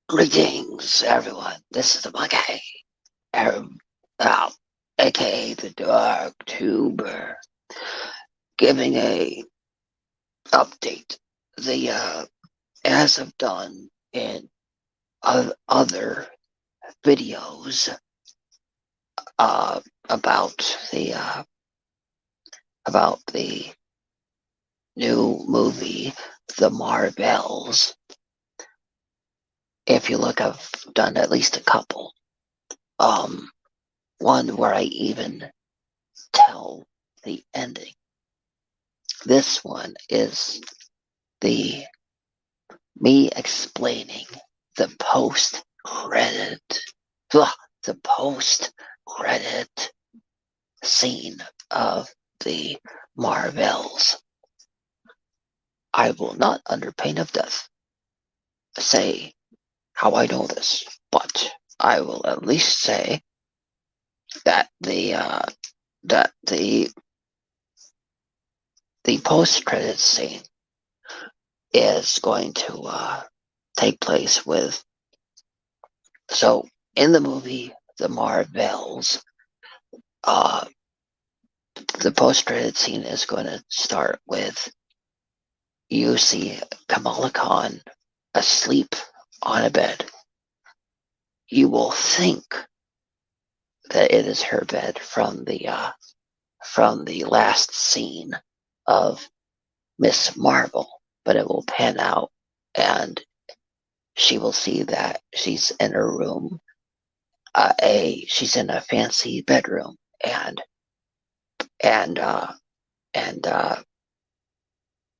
Greetings, everyone. This is the monkey, Arab, aka the Dark Tuber, giving a update. As I've done in other videos, uh, about the uh, about the new movie, the MAR-VELs. If you look, I've done at least a couple. One where I even tell the ending. This one is the me explaining the post credit, the post credit scene of the MAR-VELs. I will not, under pain of death, say how I know this, but I will at least say that the post credit scene is going to take place with. So in the movie, the MAR-VELs, the post credit scene is going to start with you see Kamala Khan asleep on a bed. You will think that it is her bed from the last scene of Miss Marvel, but it will pan out and she will see that she's in her room. She's in a fancy bedroom, and and uh, and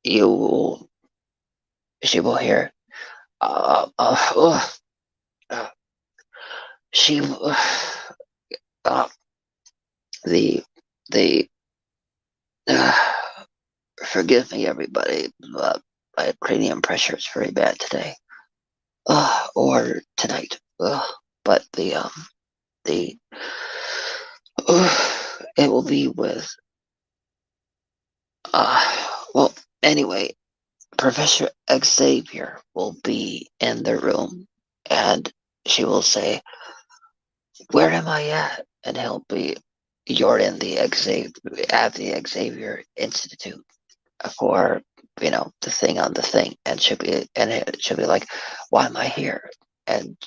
you will she will hear uh, uh, uh, she the the forgive me, everybody, my cranium pressure is very bad today, or tonight, but the it will be with well, anyway, Professor Xavier will be in the room, and she will say, "Where am I at?" And he'll be, "You're in the Xavier Institute for the thing on the thing," and she'll be like, "Why am I here?" And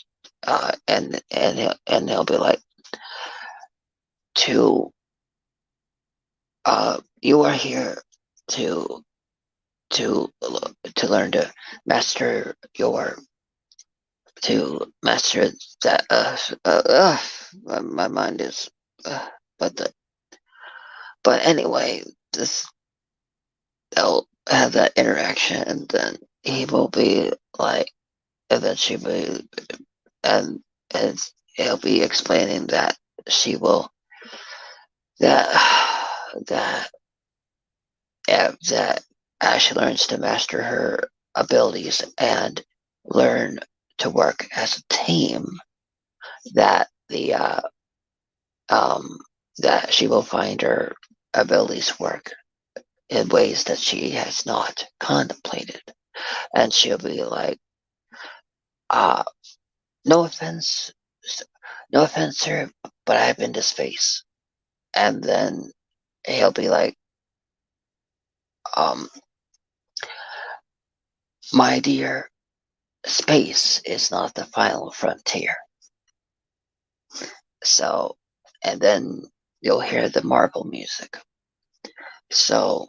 he'll be like, "To you are here to learn to master your to master that my mind is but anyway, this they'll have that interaction, and then he will be like, and then she will, and he'll be explaining that she will that that that as she learns to master her abilities and learn to work as a team, that that she will find her abilities work in ways that she has not contemplated, and she'll be like, uh, "No offense, no offense, sir, but I've been to space," and then he'll be like, um, "My dear, space is not the final frontier." So, and then you'll hear the Marvel music. So,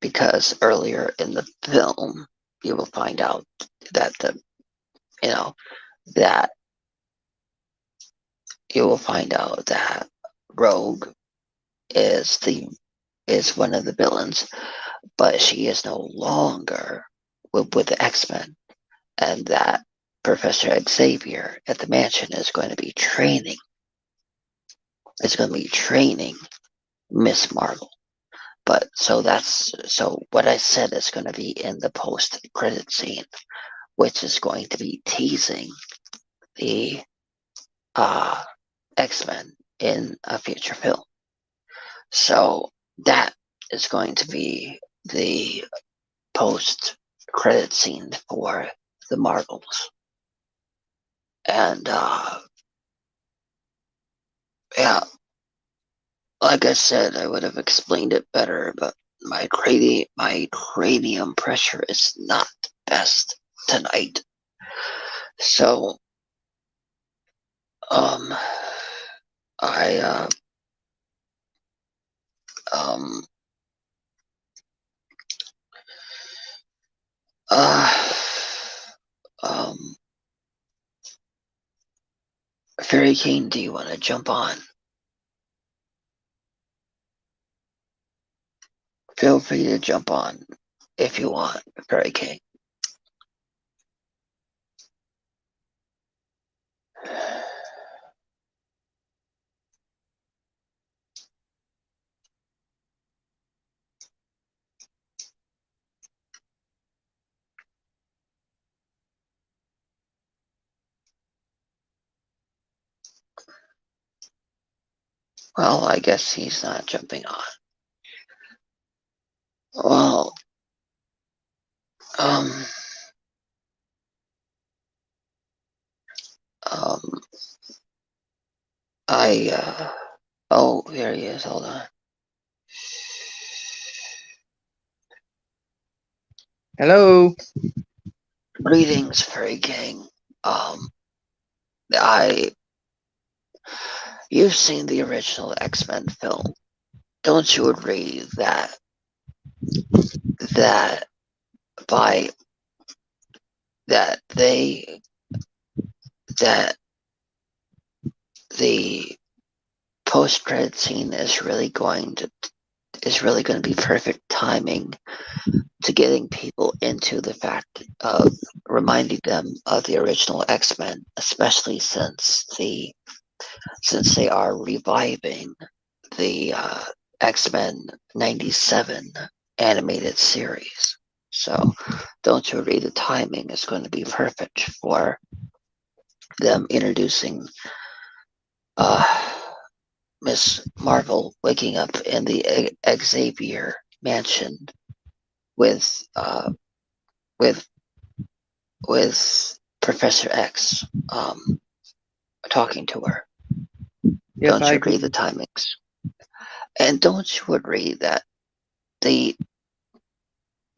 because earlier in the film, you will find out that you know, that you will find out that Rogue is one of the villains, but she is no longer with the X-Men, and that Professor Xavier at the mansion is going to be training. It's going to be training Miss Marvel. But so what I said is going to be in the post-credit scene, which is going to be teasing the X-Men in a future film. So that is going to be the post credit scene for the Marvels. And yeah, like I said, I would have explained it better, but my cranium pressure is not best tonight. So um I um uh um Fairy King, do you want to jump on? Feel free to jump on if you want, Fairy King. Well, I guess he's not jumping on. Well, um, um, oh, here he is. Hold on. Hello. Greetings, Fairy King. Um, I, you've seen the original X-Men film. Don't you agree that by that they that the post-credit scene is really going to be perfect timing to getting people into the fact of reminding them of the original X-Men, especially since they are reviving the X-Men '97 animated series. So, don't you agree the timing is going to be perfect for them introducing uh, Miss Marvel waking up in the Xavier mansion with with with Professor X talking to her. Yes, Don't I you agree the agree. timings? And don't you agree the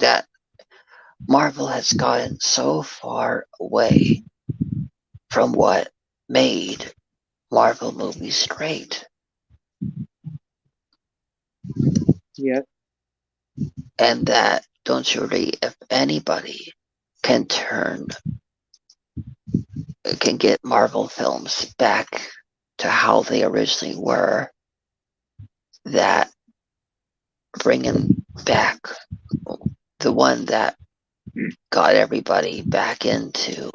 that Marvel has gotten so far away from what made Marvel movies great? Yes, And that don't you agree if anybody can get Marvel films back to how they originally were, that bringing back the one that got everybody back into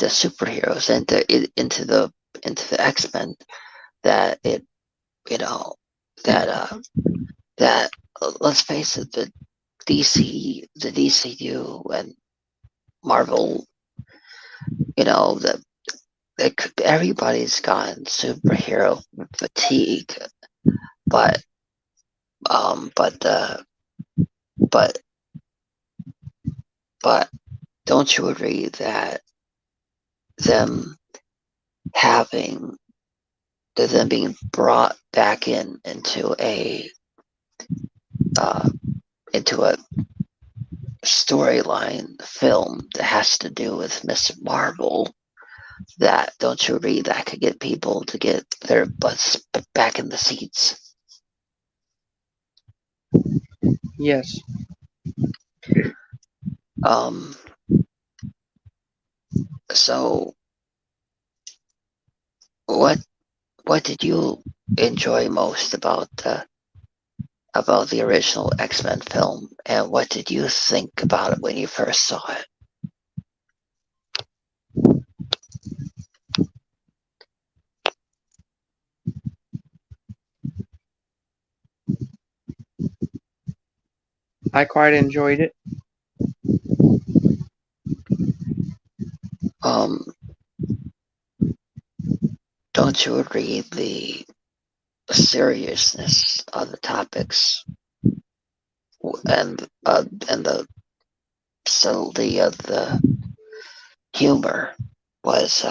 superheroes, into the X-Men, that it you know that that let's face it, the DCU and Marvel, that everybody's gotten superhero fatigue, but um but uh but but don't you agree that them having them being brought back uh, into a storyline film that has to do with Miss Marvel, that don't you agree that could get people to get their butts back in the seats? yes. Um, so what what did you enjoy most about the original X-Men film, and what did you think about it when you first saw it? I quite enjoyed it. Um, don't you agree the seriousness of the topics and the subtlety of the humor was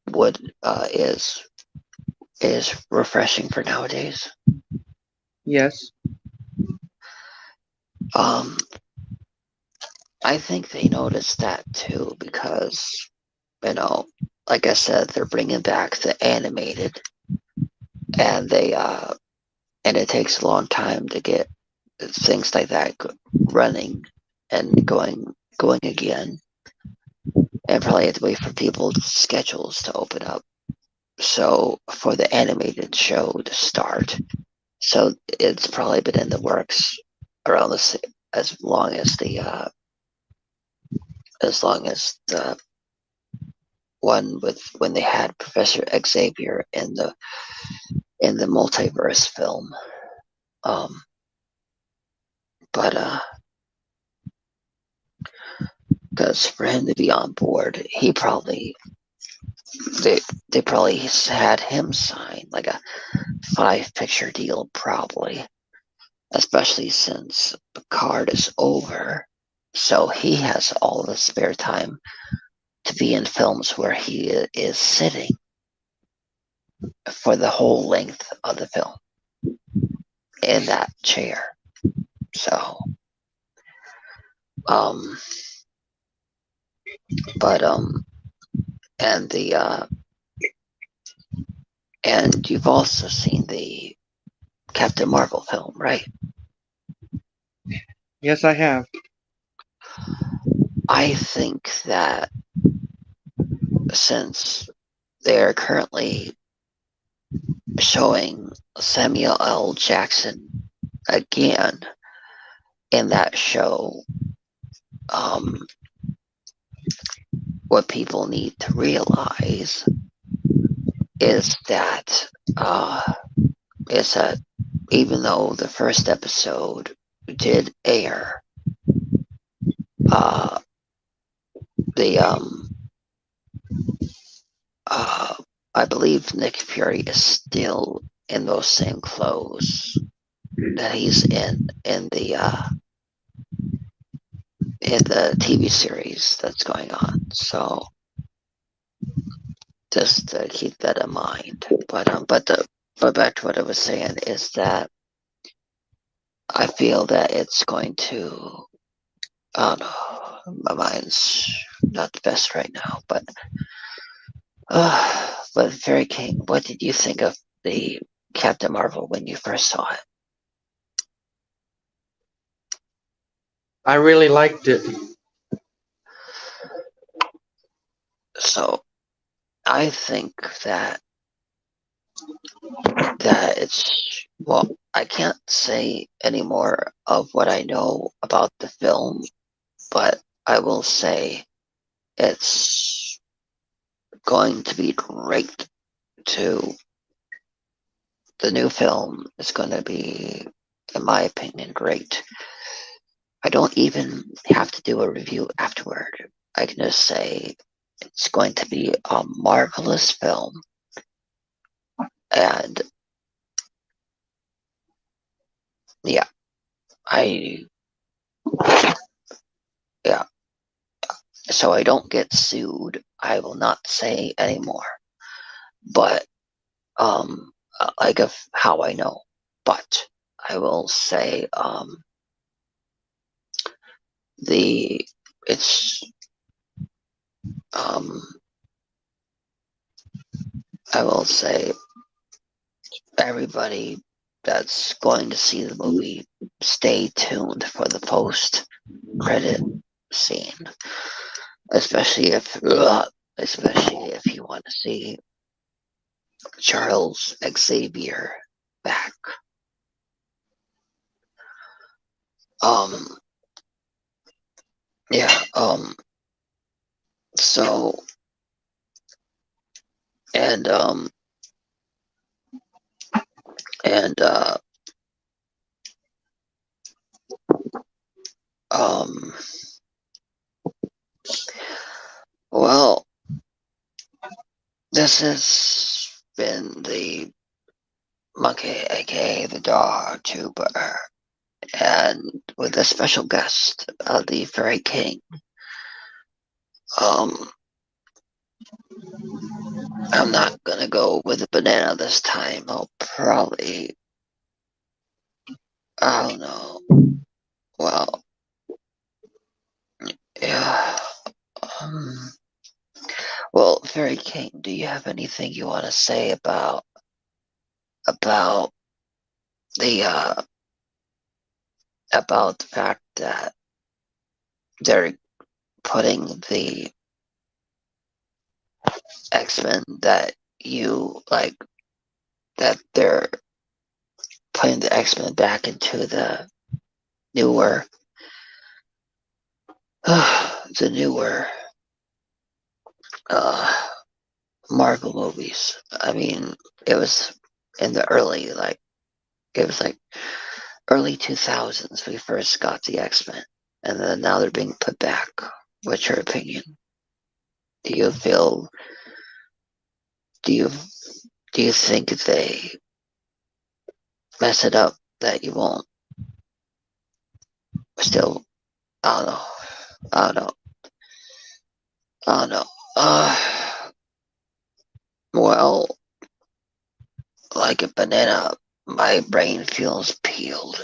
would is refreshing for nowadays. Yes. I think they noticed that too because, like I said, they're bringing back the animated, and and it takes a long time to get things like that running and going again, and probably have to wait for people's schedules to open up. So for the animated show to start, so it's probably been in the works around this as long as the one with when they had Professor Xavier in the multiverse film. Um, but because for him to be on board, they they probably had him sign like a 5 picture deal, probably, especially since Picard is over. So he has all the spare time to be in films where he is sitting for the whole length of the film in that chair. So, um, but and the and you've also seen the Captain Marvel film, right? Yes, I have. I think that since they're currently showing Samuel L. Jackson again in that show, um, what people need to realize is that uh, is that even though the first episode did air, uh, the uh, I believe Nick Fury is still in those same clothes that he's in the TV series that's going on. So just to keep that in mind. But back to what I was saying is that I feel that it's going to. I don't know. My mind's not the best right now, but Fairy King, what did you think of the Captain Marvel when you first saw it? I really liked it. So I think that it's, well, I can't say any more of what I know about the film, but I will say it's going to be great to the new film is going to be, in my opinion, great. I don't even have to do a review afterward. I can just say it's going to be a marvelous film. And yeah, I, yeah. So I don't get sued. I will not say anymore. But, like of how I know. But I will say, the, it's, um, I will say everybody that's going to see the movie, stay tuned for the post credit scene, especially if you want to see Charles Xavier back. Um, yeah. So and and um, well, this has been the Okay, aka the Dog Tuber, and with a special guest, the Fairy King. Um, I'm not gonna go with a banana this time. I'll probably, I don't know. Well, yeah. Um, well, Fairy King, do you have anything you want to say about the about the fact that they're putting the X-Men that you like, that they're putting the X-Men back into the newer the newer uh Marvel movies. I mean, it was in the early it was like early 2000s we first got the X-Men, and then now they're being put back. What's your opinion? Do you feel do you do you think they mess it up that you won't still? I don't know. I don't know. I don't know. Well, like a banana, my brain feels peeled.